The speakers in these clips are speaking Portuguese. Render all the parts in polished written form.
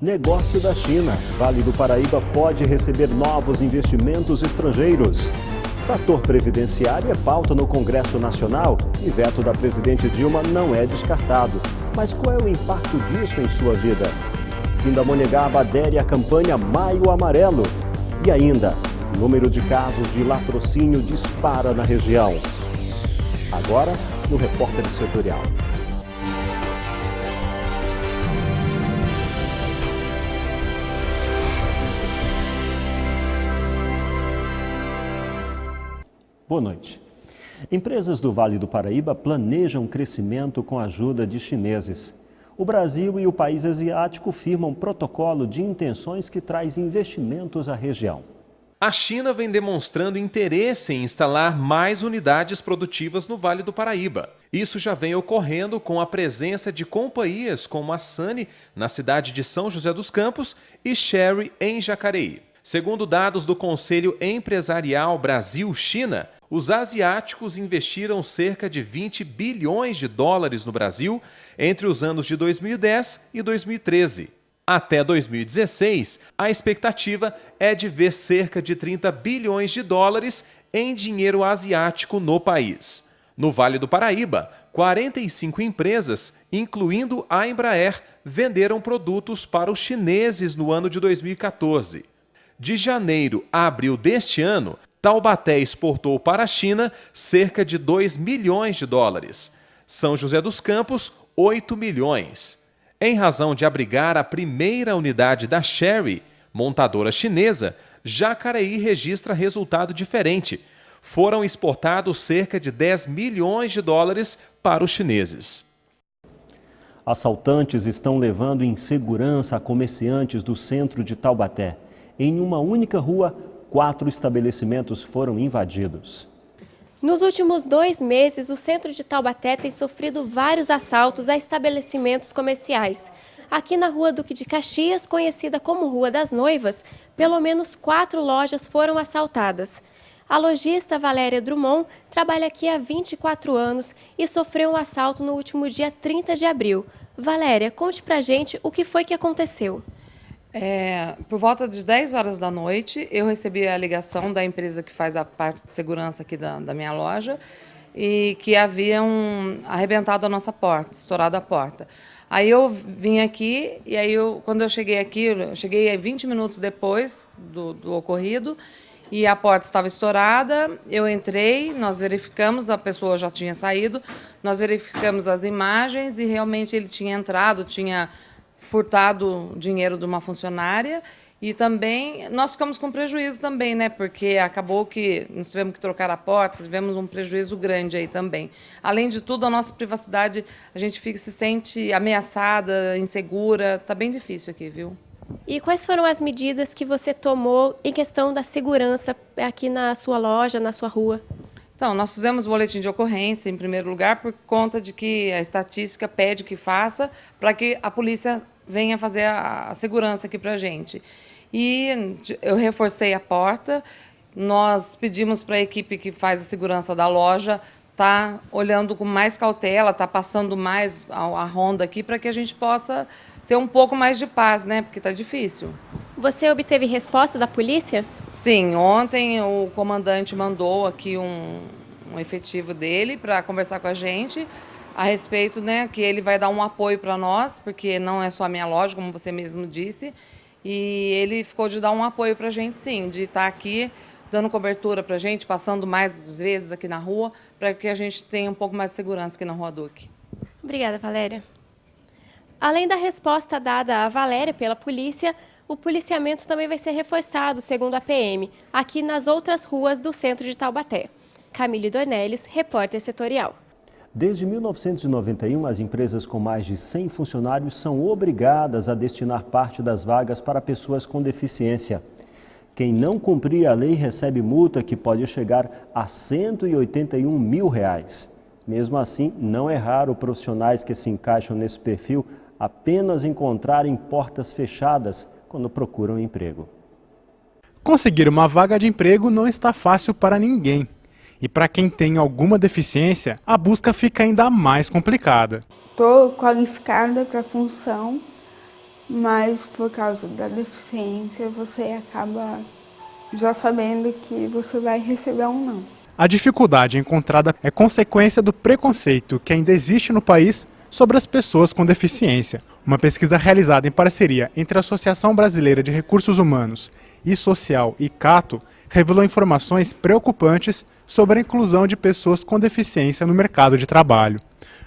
Negócio da China. Vale do Paraíba pode receber novos investimentos estrangeiros. Fator previdenciário é pauta no Congresso Nacional e veto da presidente Dilma não é descartado. Mas qual é o impacto disso em sua vida? Pindamonhangaba adere à campanha Maio Amarelo. E ainda, o número de casos de latrocínio dispara na região. Agora, no Repórter Setorial. Boa noite. Empresas do Vale do Paraíba planejam crescimento com a ajuda de chineses. O Brasil e o país asiático firmam um protocolo de intenções que traz investimentos à região. A China vem demonstrando interesse em instalar mais unidades produtivas no Vale do Paraíba. Isso já vem ocorrendo com a presença de companhias como a Sany, na cidade de São José dos Campos, e Chery, em Jacareí. Segundo dados do Conselho Empresarial Brasil-China, os asiáticos investiram cerca de 20 bilhões de dólares no Brasil entre os anos de 2010 e 2013. Até 2016, a expectativa é de ver cerca de 30 bilhões de dólares em dinheiro asiático no país. No Vale do Paraíba, 45 empresas, incluindo a Embraer, venderam produtos para os chineses no ano de 2014. De janeiro a abril deste ano, Taubaté exportou para a China cerca de 2 milhões de dólares. São José dos Campos, 8 milhões. Em razão de abrigar a primeira unidade da Chery, montadora chinesa, Jacareí registra resultado diferente. Foram exportados cerca de 10 milhões de dólares para os chineses. Assaltantes estão levando insegurança a comerciantes do centro de Taubaté. Em uma única rua, 4 estabelecimentos foram invadidos. Nos últimos 2 meses, o centro de Taubaté tem sofrido vários assaltos a estabelecimentos comerciais. Aqui na Rua Duque de Caxias, conhecida como Rua das Noivas, pelo menos 4 lojas foram assaltadas. A lojista Valéria Drummond trabalha aqui há 24 anos e sofreu um assalto no último dia 30 de abril. Valéria, conte pra gente o que foi que aconteceu. Por volta de 10 horas da noite, eu recebi a ligação da empresa que faz a parte de segurança aqui da minha loja e que haviam arrebentado a nossa porta, estourado a porta. Aí eu vim aqui e aí quando eu cheguei aqui, eu cheguei 20 minutos depois do ocorrido e a porta estava estourada. Eu entrei, nós verificamos, a pessoa já tinha saído, nós verificamos as imagens e realmente ele tinha entrado, tinha furtado dinheiro de uma funcionária e também nós ficamos com prejuízo também, né? Porque acabou que nós tivemos que trocar a porta, tivemos um prejuízo grande aí também. Além de tudo, a nossa privacidade, a gente se sente ameaçada, insegura, tá bem difícil aqui, viu? E quais foram as medidas que você tomou em questão da segurança aqui na sua loja, na sua rua? Então, nós fizemos boletim de ocorrência, em primeiro lugar, por conta de que a estatística pede que faça para que a polícia venha fazer a segurança aqui para a gente. E eu reforcei a porta, nós pedimos para a equipe que faz a segurança da loja tá olhando com mais cautela, tá passando mais a ronda aqui para que a gente possa ter um pouco mais de paz, né? Porque tá difícil. Você obteve resposta da polícia? Sim, ontem o comandante mandou aqui um efetivo dele para conversar com a gente a respeito, né, que ele vai dar um apoio para nós, porque não é só a minha loja, como você mesmo disse, e ele ficou de dar um apoio para a gente, sim, de estar aqui dando cobertura para a gente, passando mais vezes aqui na rua, para que a gente tenha um pouco mais de segurança aqui na Rua Duque. Obrigada, Valéria. Além da resposta dada à Valéria pela polícia, o policiamento também vai ser reforçado, segundo a PM, aqui nas outras ruas do centro de Taubaté. Camille Dornelles, repórter setorial. Desde 1991, as empresas com mais de 100 funcionários são obrigadas a destinar parte das vagas para pessoas com deficiência. Quem não cumprir a lei recebe multa que pode chegar a R$ 181 mil. Mesmo assim, não é raro profissionais que se encaixam nesse perfil apenas encontrarem portas fechadas quando procuram emprego. Conseguir uma vaga de emprego não está fácil para ninguém. E para quem tem alguma deficiência, a busca fica ainda mais complicada. Estou qualificada para a função, mas por causa da deficiência você acaba já sabendo que você vai receber um não. A dificuldade encontrada é consequência do preconceito que ainda existe no país sobre as pessoas com deficiência. Uma pesquisa realizada em parceria entre a Associação Brasileira de Recursos Humanos e Social e Cato revelou informações preocupantes sobre a inclusão de pessoas com deficiência no mercado de trabalho.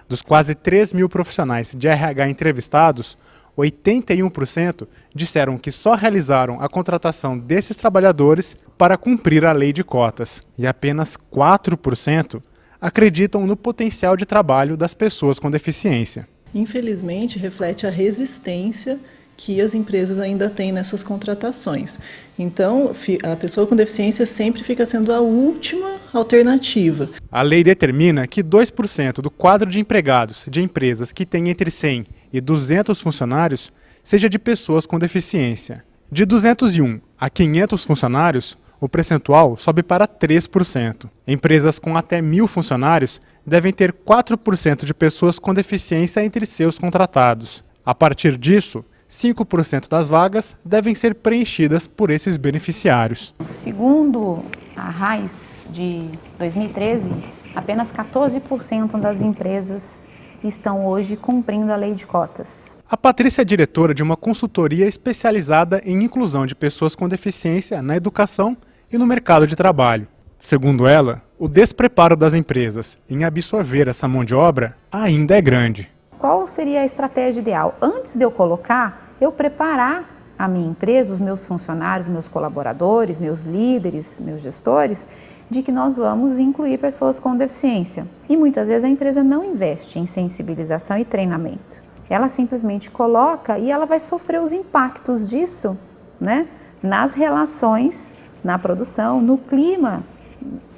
Dos quase 3 mil profissionais de RH entrevistados, 81% disseram que só realizaram a contratação desses trabalhadores para cumprir a lei de cotas. E apenas 4% acreditam no potencial de trabalho das pessoas com deficiência. Infelizmente, reflete a resistência que as empresas ainda têm nessas contratações. Então, a pessoa com deficiência sempre fica sendo a última alternativa. A lei determina que 2% do quadro de empregados de empresas que têm entre 100 e 200 funcionários seja de pessoas com deficiência. De 201 a 500 funcionários, o percentual sobe para 3%. Empresas com até 1.000 funcionários devem ter 4% de pessoas com deficiência entre seus contratados. A partir disso, 5% das vagas devem ser preenchidas por esses beneficiários. Segundo a RAIS de 2013, apenas 14% das empresas estão hoje cumprindo a lei de cotas. A Patrícia é diretora de uma consultoria especializada em inclusão de pessoas com deficiência na educação e no mercado de trabalho. Segundo ela, o despreparo das empresas em absorver essa mão de obra ainda é grande. Qual seria a estratégia ideal? Antes de eu colocar, eu preparar a minha empresa, os meus funcionários, meus colaboradores, meus líderes, meus gestores, de que nós vamos incluir pessoas com deficiência. E muitas vezes a empresa não investe em sensibilização e treinamento. Ela simplesmente coloca e ela vai sofrer os impactos disso, né, nas relações, na produção, no clima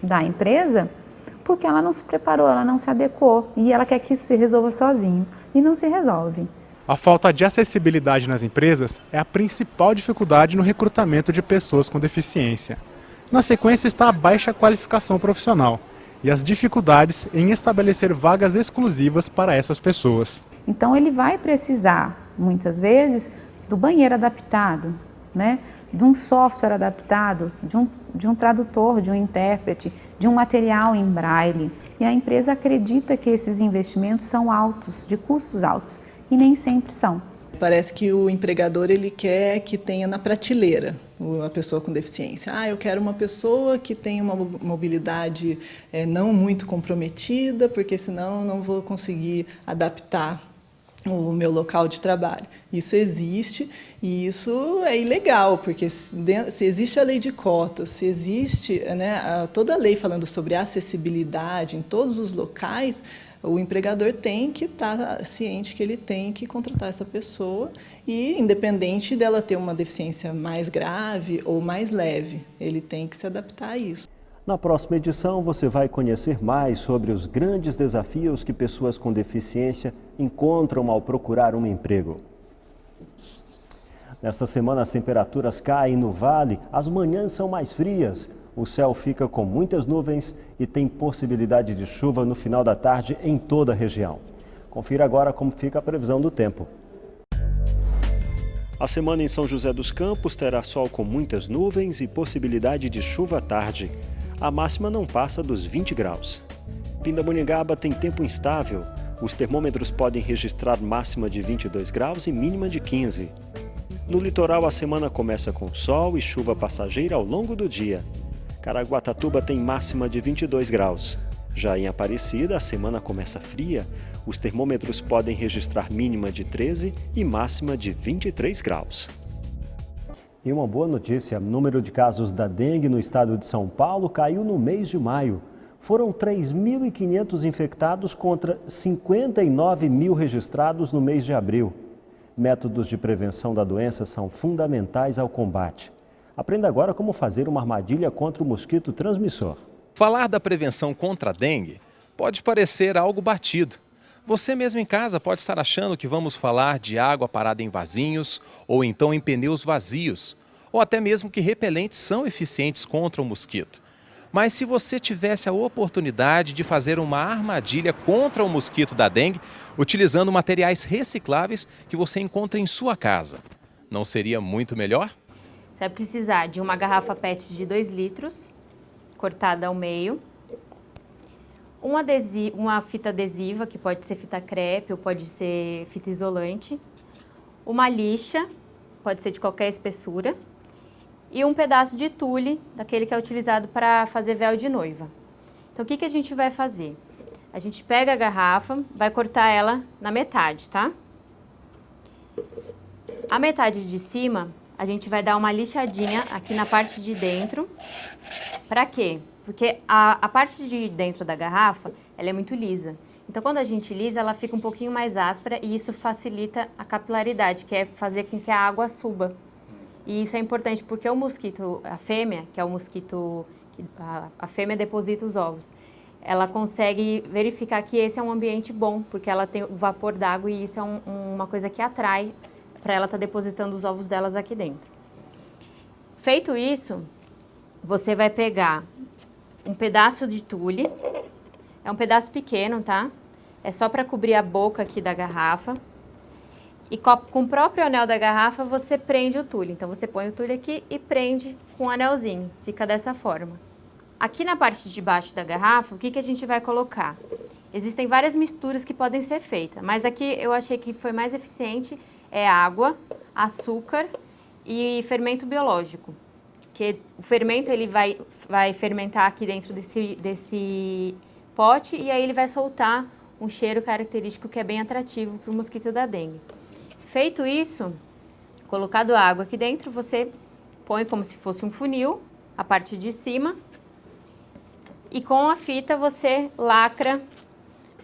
da empresa, porque ela não se preparou, ela não se adequou e ela quer que isso se resolva sozinho e não se resolve. A falta de acessibilidade nas empresas é a principal dificuldade no recrutamento de pessoas com deficiência. Na sequência está a baixa qualificação profissional e as dificuldades em estabelecer vagas exclusivas para essas pessoas. Então ele vai precisar, muitas vezes, do banheiro adaptado, né? De um software adaptado, de um tradutor, de um intérprete, de um material em braille. E a empresa acredita que esses investimentos são altos, de custos altos, e nem sempre são. Parece que o empregador ele quer que tenha na prateleira a pessoa com deficiência. Eu quero uma pessoa que tenha uma mobilidade não muito comprometida, porque senão eu não vou conseguir adaptar o meu local de trabalho. Isso existe e isso é ilegal, porque se existe a lei de cotas, se existe, né, toda a lei falando sobre acessibilidade em todos os locais, o empregador tem que estar ciente que ele tem que contratar essa pessoa e, independente dela ter uma deficiência mais grave ou mais leve, ele tem que se adaptar a isso. Na próxima edição, você vai conhecer mais sobre os grandes desafios que pessoas com deficiência encontram ao procurar um emprego. Nesta semana, as temperaturas caem no vale, as manhãs são mais frias, o céu fica com muitas nuvens e tem possibilidade de chuva no final da tarde em toda a região. Confira agora como fica a previsão do tempo. A semana em São José dos Campos terá sol com muitas nuvens e possibilidade de chuva à tarde. A máxima não passa dos 20 graus. Pindamonhangaba tem tempo instável. Os termômetros podem registrar máxima de 22 graus e mínima de 15. No litoral, a semana começa com sol e chuva passageira ao longo do dia. Caraguatatuba tem máxima de 22 graus. Já em Aparecida, a semana começa fria. Os termômetros podem registrar mínima de 13 e máxima de 23 graus. E uma boa notícia, o número de casos da dengue no estado de São Paulo caiu no mês de maio. Foram 3.500 infectados contra 59 mil registrados no mês de abril. Métodos de prevenção da doença são fundamentais ao combate. Aprenda agora como fazer uma armadilha contra o mosquito transmissor. Falar da prevenção contra a dengue pode parecer algo batido. Você mesmo em casa pode estar achando que vamos falar de água parada em vasinhos ou então em pneus vazios, ou até mesmo que repelentes são eficientes contra o mosquito. Mas se você tivesse a oportunidade de fazer uma armadilha contra o mosquito da dengue, utilizando materiais recicláveis que você encontra em sua casa. Não seria muito melhor? Você vai precisar de uma garrafa PET de 2 litros, cortada ao meio, uma fita adesiva, que pode ser fita crepe ou pode ser fita isolante, uma lixa, pode ser de qualquer espessura, e um pedaço de tule, daquele que é utilizado para fazer véu de noiva. Então, o que a gente vai fazer? A gente pega a garrafa, vai cortar ela na metade, tá? A metade de cima, a gente vai dar uma lixadinha aqui na parte de dentro. Para quê? Porque a parte de dentro da garrafa, ela é muito lisa. Então, quando a gente lisa, ela fica um pouquinho mais áspera e isso facilita a capilaridade, que é fazer com que a água suba. E isso é importante porque o mosquito, a fêmea, que é o mosquito, a fêmea deposita os ovos, ela consegue verificar que esse é um ambiente bom, porque ela tem o vapor d'água e isso é uma coisa que atrai para ela estar depositando os ovos delas aqui dentro. Feito isso, você vai pegar um pedaço de tule, é um pedaço pequeno, tá? É só para cobrir a boca aqui da garrafa. E com o próprio anel da garrafa, você prende o tule. Então, você põe o tule aqui e prende com um anelzinho. Fica dessa forma. Aqui na parte de baixo da garrafa, o que a gente vai colocar? Existem várias misturas que podem ser feitas, mas aqui eu achei que foi mais eficiente é água, açúcar e fermento biológico. Que o fermento ele vai fermentar aqui dentro desse pote e aí ele vai soltar um cheiro característico que é bem atrativo para o mosquito da dengue. Feito isso, colocado a água aqui dentro, você põe como se fosse um funil, a parte de cima, e com a fita você lacra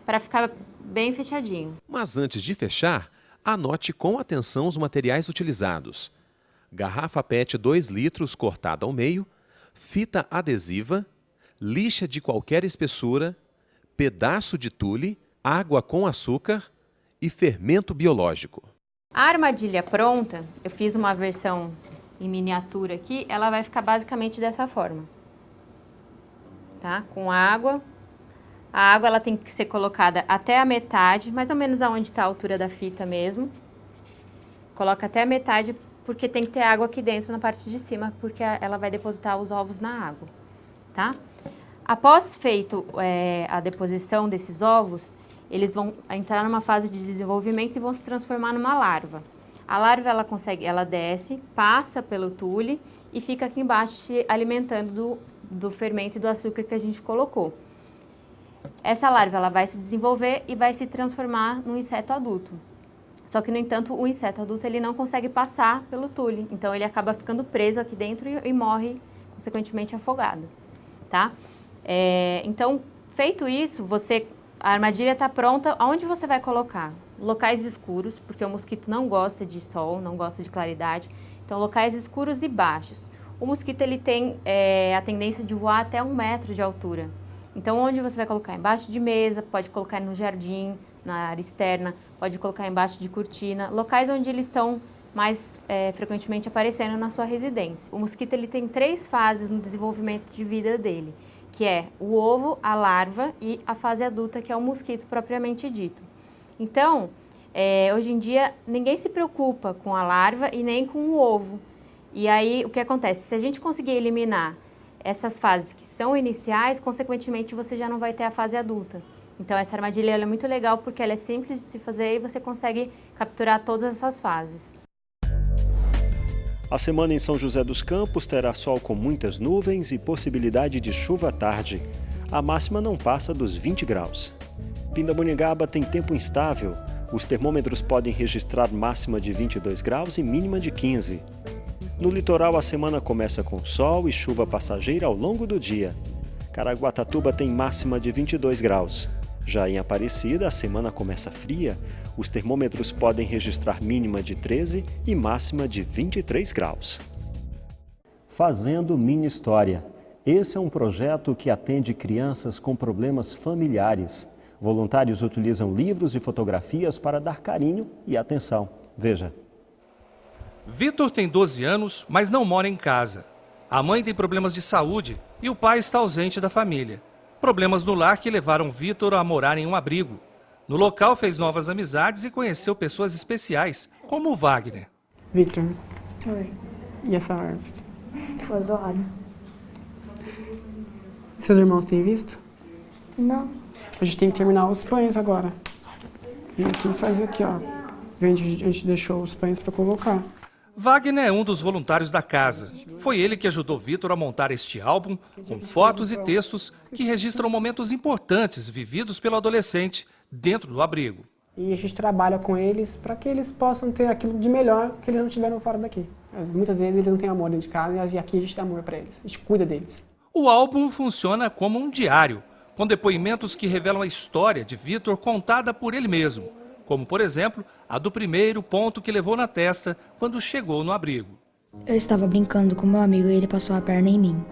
para ficar bem fechadinho. Mas antes de fechar, anote com atenção os materiais utilizados. Garrafa PET 2 litros cortada ao meio, fita adesiva, lixa de qualquer espessura, pedaço de tule, água com açúcar e fermento biológico. A armadilha pronta, eu fiz uma versão em miniatura aqui, ela vai ficar basicamente dessa forma. Tá? Com água. A água ela tem que ser colocada até a metade, mais ou menos aonde está a altura da fita mesmo. Coloca até a metade, porque tem que ter água aqui dentro na parte de cima, porque ela vai depositar os ovos na água, tá? Após feito a deposição desses ovos, eles vão entrar numa fase de desenvolvimento e vão se transformar numa larva. A larva ela desce, passa pelo tule e fica aqui embaixo se alimentando do fermento e do açúcar que a gente colocou. Essa larva ela vai se desenvolver e vai se transformar num inseto adulto. Só que, no entanto, o inseto adulto ele não consegue passar pelo tule, então ele acaba ficando preso aqui dentro e morre, consequentemente, afogado, tá? Então, feito isso, a armadilha está pronta. Aonde você vai colocar? Locais escuros, porque o mosquito não gosta de sol, não gosta de claridade. Então, locais escuros e baixos. O mosquito ele tem a tendência de voar até 1 metro de altura. Então, onde você vai colocar? Embaixo de mesa, pode colocar no jardim, na área externa, pode colocar embaixo de cortina, locais onde eles estão mais frequentemente aparecendo na sua residência. O mosquito ele tem 3 fases no desenvolvimento de vida dele, que é o ovo, a larva e a fase adulta, que é o mosquito propriamente dito. Então, hoje em dia, ninguém se preocupa com a larva e nem com o ovo. E aí, o que acontece? Se a gente conseguir eliminar essas fases que são iniciais, consequentemente, você já não vai ter a fase adulta. Então, essa armadilha ela é muito legal porque ela é simples de se fazer e você consegue capturar todas essas fases. A semana em São José dos Campos terá sol com muitas nuvens e possibilidade de chuva à tarde. A máxima não passa dos 20 graus. Pindamonhangaba tem tempo instável. Os termômetros podem registrar máxima de 22 graus e mínima de 15. No litoral, a semana começa com sol e chuva passageira ao longo do dia. Caraguatatuba tem máxima de 22 graus. Já em Aparecida, a semana começa fria. Os termômetros podem registrar mínima de 13 e máxima de 23 graus. Fazendo Minha História. Esse é um projeto que atende crianças com problemas familiares. Voluntários utilizam livros e fotografias para dar carinho e atenção. Veja. Vitor tem 12 anos, mas não mora em casa. A mãe tem problemas de saúde e o pai está ausente da família. Problemas no lar que levaram Vitor a morar em um abrigo. No local fez novas amizades e conheceu pessoas especiais, como o Wagner. Victor, Oi. e essa árvore? Foi zoada. Seus irmãos têm visto? Não. A gente tem que terminar os pães agora. E aqui fazer aqui, ó. A gente deixou os pães para colocar. Wagner é um dos voluntários da casa. Foi ele que ajudou Vitor a montar este álbum com fotos e textos que registram momentos importantes vividos pelo adolescente dentro do abrigo. E a gente trabalha com eles para que eles possam ter aquilo de melhor que eles não tiveram fora daqui. Muitas vezes eles não têm amor dentro de casa e aqui a gente dá amor para eles. A gente cuida deles. O álbum funciona como um diário, com depoimentos que revelam a história de Vitor contada por ele mesmo, como, por exemplo, a do primeiro ponto que levou na testa quando chegou no abrigo. Eu estava brincando com meu amigo e ele passou a perna em mim.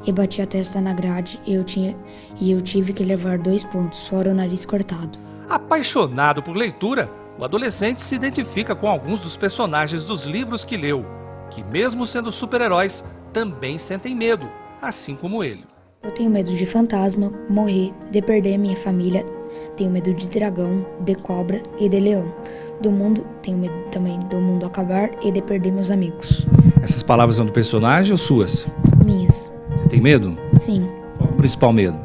Eu bati a testa na grade e eu tive que levar 2 pontos, fora o nariz cortado. Apaixonado por leitura, o adolescente se identifica com alguns dos personagens dos livros que leu, que mesmo sendo super-heróis, também sentem medo, assim como ele. Eu tenho medo de fantasma, morrer, de perder minha família, tenho medo de dragão, de cobra e de leão. Do mundo, tenho medo também do mundo acabar e de perder meus amigos. Essas palavras são do personagem ou suas? Minhas. Você tem medo? Sim. Qual é o principal medo?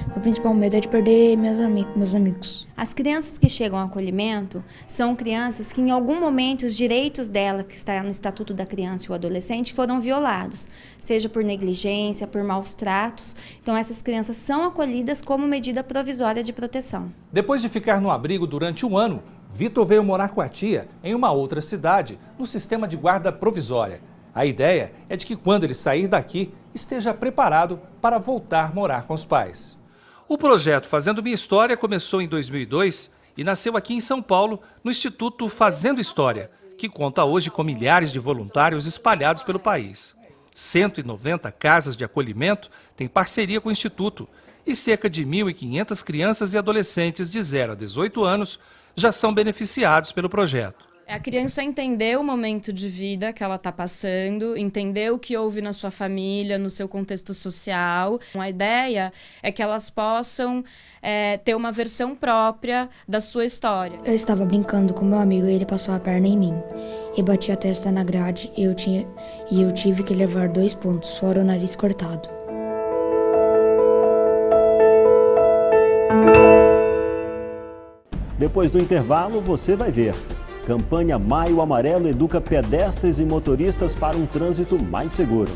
Meu principal medo é de perder meus amigos. As crianças que chegam ao acolhimento são crianças que em algum momento os direitos dela, que está no Estatuto da Criança e o Adolescente, foram violados, seja por negligência, por maus tratos. Então essas crianças são acolhidas como medida provisória de proteção. Depois de ficar no abrigo durante 1 ano, Vitor veio morar com a tia em uma outra cidade, no sistema de guarda provisória. A ideia é de que quando ele sair daqui, esteja preparado para voltar a morar com os pais. O projeto Fazendo Minha História começou em 2002 e nasceu aqui em São Paulo, no Instituto Fazendo História, que conta hoje com milhares de voluntários espalhados pelo país. 190 casas de acolhimento têm parceria com o Instituto e cerca de 1.500 crianças e adolescentes de 0 a 18 anos já são beneficiados pelo projeto. É a criança entender o momento de vida que ela está passando, entender o que houve na sua família, no seu contexto social. A ideia é que elas possam ter uma versão própria da sua história. Eu estava brincando com meu amigo e ele passou a perna em mim. Eu bati a testa na grade e eu tive que levar 2 pontos, fora o nariz cortado. Depois do intervalo, você vai ver. Campanha Maio Amarelo educa pedestres e motoristas para um trânsito mais seguro.